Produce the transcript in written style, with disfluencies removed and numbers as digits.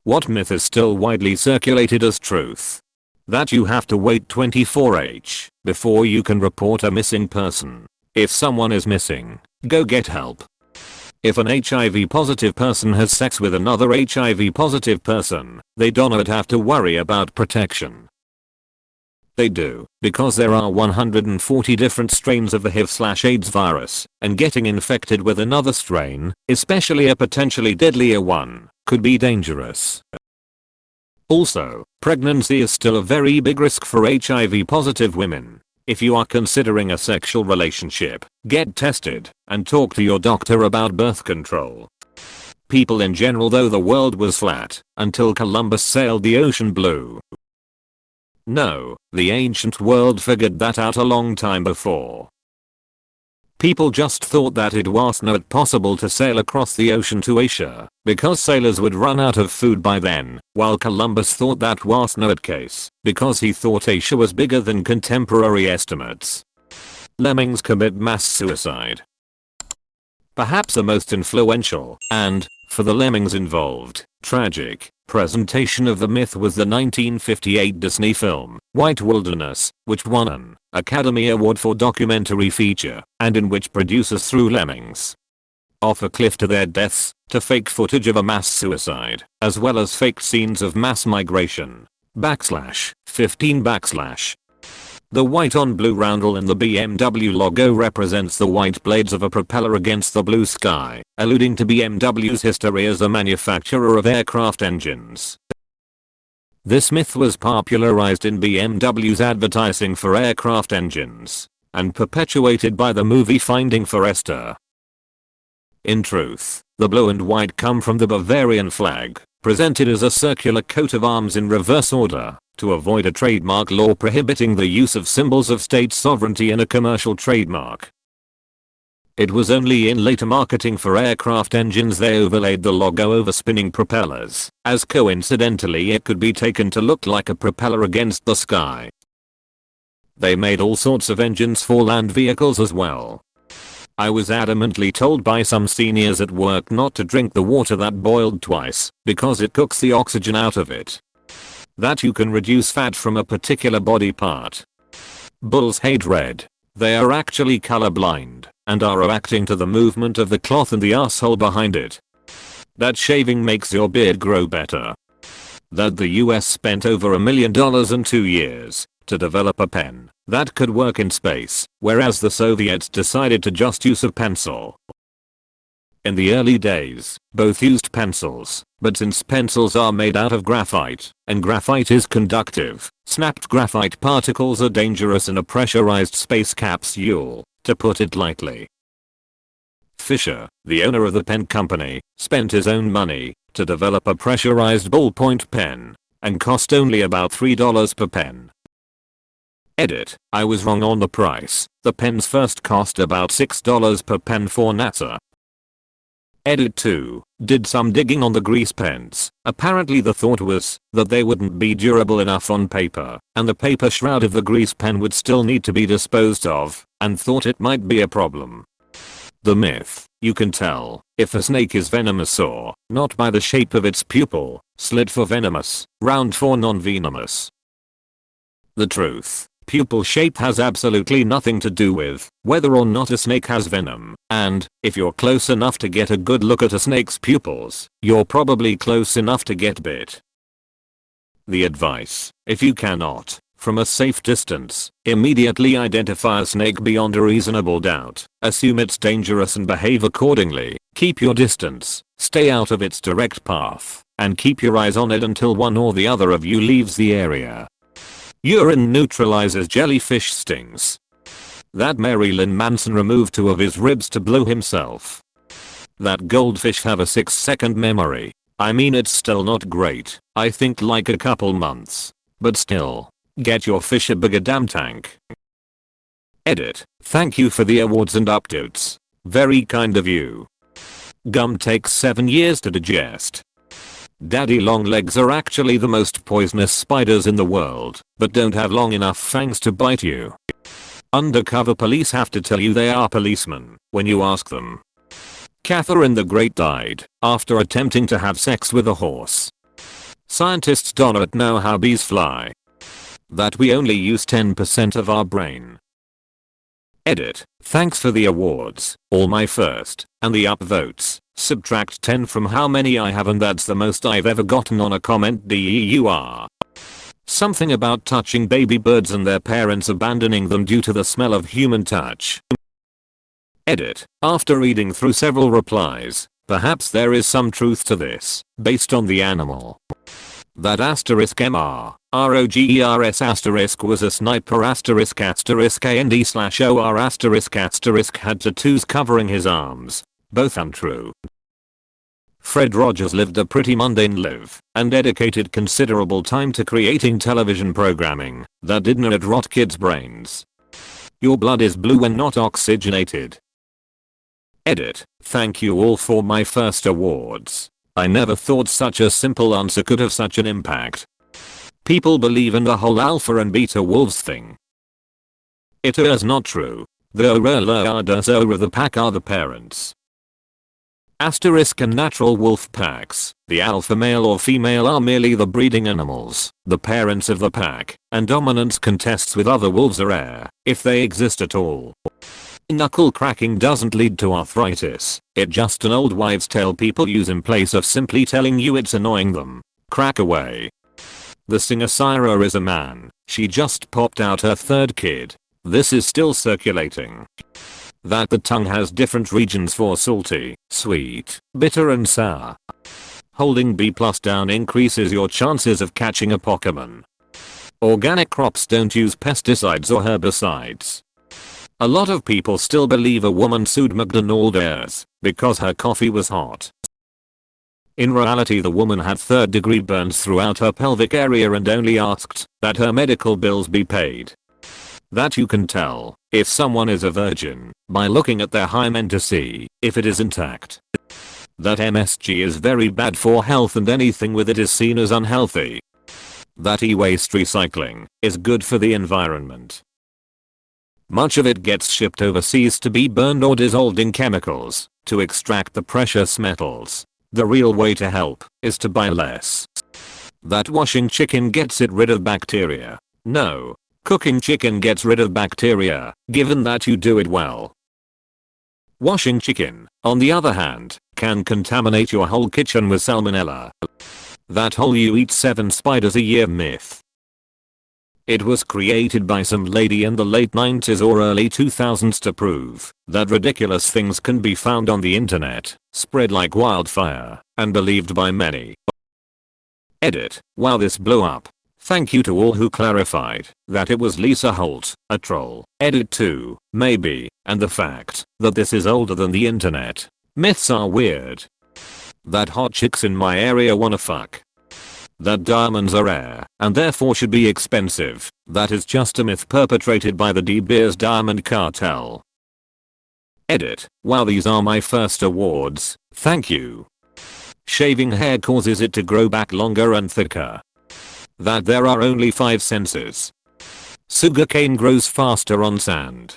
What myth is still widely circulated as truth? That you have to wait 24h before you can report a missing person. If someone is missing, go get help. If an HIV positive person has sex with another HIV positive person, they do not have to worry about protection. They do, because there are 140 different strains of the HIV/AIDS virus, and getting infected with another strain, especially a potentially deadlier one, could be dangerous. Also, pregnancy is still a very big risk for HIV positive women. If you are considering a sexual relationship, get tested and talk to your doctor about birth control. People in general, though the world was flat until Columbus sailed the ocean blue. No, the ancient world figured that out a long time before. People just thought that it was not possible to sail across the ocean to Asia because sailors would run out of food by then, while Columbus thought that was not the case because he thought Asia was bigger than contemporary estimates. Lemmings commit mass suicide. Perhaps the most influential and, for the lemmings involved, tragic presentation of the myth was the 1958 Disney film, White Wilderness, which won an Academy Award for documentary feature, and in which producers threw lemmings off a cliff to their deaths, to fake footage of a mass suicide, as well as fake scenes of mass migration. /15 The white on blue roundel in the BMW logo represents the white blades of a propeller against the blue sky, alluding to BMW's history as a manufacturer of aircraft engines. This myth was popularized in BMW's advertising for aircraft engines, and perpetuated by the movie Finding Forrester. In truth, the blue and white come from the Bavarian flag, presented as a circular coat of arms in reverse order, to avoid a trademark law prohibiting the use of symbols of state sovereignty in a commercial trademark. It was only in later marketing for aircraft engines they overlaid the logo over spinning propellers, as coincidentally it could be taken to look like a propeller against the sky. They made all sorts of engines for land vehicles as well. I was adamantly told by some seniors at work not to drink the water that boiled twice, because it cooks the oxygen out of it. That you can reduce fat from a particular body part. Bulls hate red. They are actually colorblind, and are reacting to the movement of the cloth and the asshole behind it. That shaving makes your beard grow better. That the US spent over $1 million in 2 years to develop a pen that could work in space, whereas the Soviets decided to just use a pencil. In the early days, both used pencils, but since pencils are made out of graphite, and graphite is conductive, snapped graphite particles are dangerous in a pressurized space capsule, to put it lightly. Fisher, the owner of the pen company, spent his own money to develop a pressurized ballpoint pen, and cost only about $3 per pen. Edit, I was wrong on the price. The pens first cost about $6 per pen for NASA. Edit 2, did some digging on the grease pens. Apparently the thought was that they wouldn't be durable enough on paper, and the paper shroud of the grease pen would still need to be disposed of, and thought it might be a problem. The myth, you can tell if a snake is venomous or not by the shape of its pupil, slit for venomous, round for non-venomous. The truth. Pupil shape has absolutely nothing to do with whether or not a snake has venom, and if you're close enough to get a good look at a snake's pupils, you're probably close enough to get bit. The advice, if you cannot, from a safe distance, immediately identify a snake beyond a reasonable doubt, assume it's dangerous and behave accordingly, keep your distance, stay out of its direct path, and keep your eyes on it until one or the other of you leaves the area. Urine neutralizes jellyfish stings. That Marilyn Manson removed 2 of his ribs to blow himself. That goldfish have a 6-second memory. I mean it's still not great, I think like a couple months. But still, get your fish a bigger damn tank. Edit, thank you for the awards and updates. Very kind of you. Gum takes 7 years to digest. Daddy long legs are actually the most poisonous spiders in the world, but don't have long enough fangs to bite you. Undercover police have to tell you they are policemen when you ask them. Catherine the Great died after attempting to have sex with a horse. Scientists don't know how bees fly. That we only use 10% of our brain. Edit. Thanks for the awards, all my first, and the upvotes. Subtract 10 from how many I have and that's the most I've ever gotten on a comment. DEUR. Something about touching baby birds and their parents abandoning them due to the smell of human touch. Edit. After reading through several replies, perhaps there is some truth to this, based on the animal. That asterisk MR, ROGERS asterisk was a sniper asterisk AND/OR asterisk had tattoos covering his arms. Both untrue. Fred Rogers lived a pretty mundane life and dedicated considerable time to creating television programming that didn't rot kids' brains. Your blood is blue when not oxygenated. Edit. Thank you all for my first awards. I never thought such a simple answer could have such an impact. People believe in the whole alpha and beta wolves thing. It is not true. The of the pack are the parents. Asterisk and natural wolf packs, the alpha male or female are merely the breeding animals, the parents of the pack, and dominance contests with other wolves are rare, if they exist at all. Knuckle cracking doesn't lead to arthritis, it's just an old wives' tale people use in place of simply telling you it's annoying them. Crack away. The singer Syra is a man, she just popped out her third kid. This is still circulating. That the tongue has different regions for salty, sweet, bitter and sour. Holding B+ down increases your chances of catching a Pokemon. Organic crops don't use pesticides or herbicides. A lot of people still believe a woman sued McDonald's because her coffee was hot. In reality the woman had third-degree burns throughout her pelvic area and only asked that her medical bills be paid. That you can tell if someone is a virgin by looking at their hymen to see if it is intact. That MSG is very bad for health and anything with it is seen as unhealthy. That e-waste recycling is good for the environment. Much of it gets shipped overseas to be burned or dissolved in chemicals to extract the precious metals. The real way to help is to buy less. That washing chicken gets rid of bacteria. No. Cooking chicken gets rid of bacteria, given that you do it well. Washing chicken, on the other hand, can contaminate your whole kitchen with salmonella. That whole you eat 7 spiders a year myth. It was created by some lady in the late 90s or early 2000s to prove that ridiculous things can be found on the internet, spread like wildfire, and believed by many. Edit. Wow, this blew up. Thank you to all who clarified that it was Lisa Holt, a troll. Edit 2, maybe, and the fact that this is older than the internet. Myths are weird. That hot chicks in my area wanna fuck. That diamonds are rare and therefore should be expensive. That is just a myth perpetrated by the De Beers Diamond Cartel. Edit. Wow, these are my first awards. Thank you. Shaving hair causes it to grow back longer and thicker. That there are only 5 senses. Sugarcane grows faster on sand.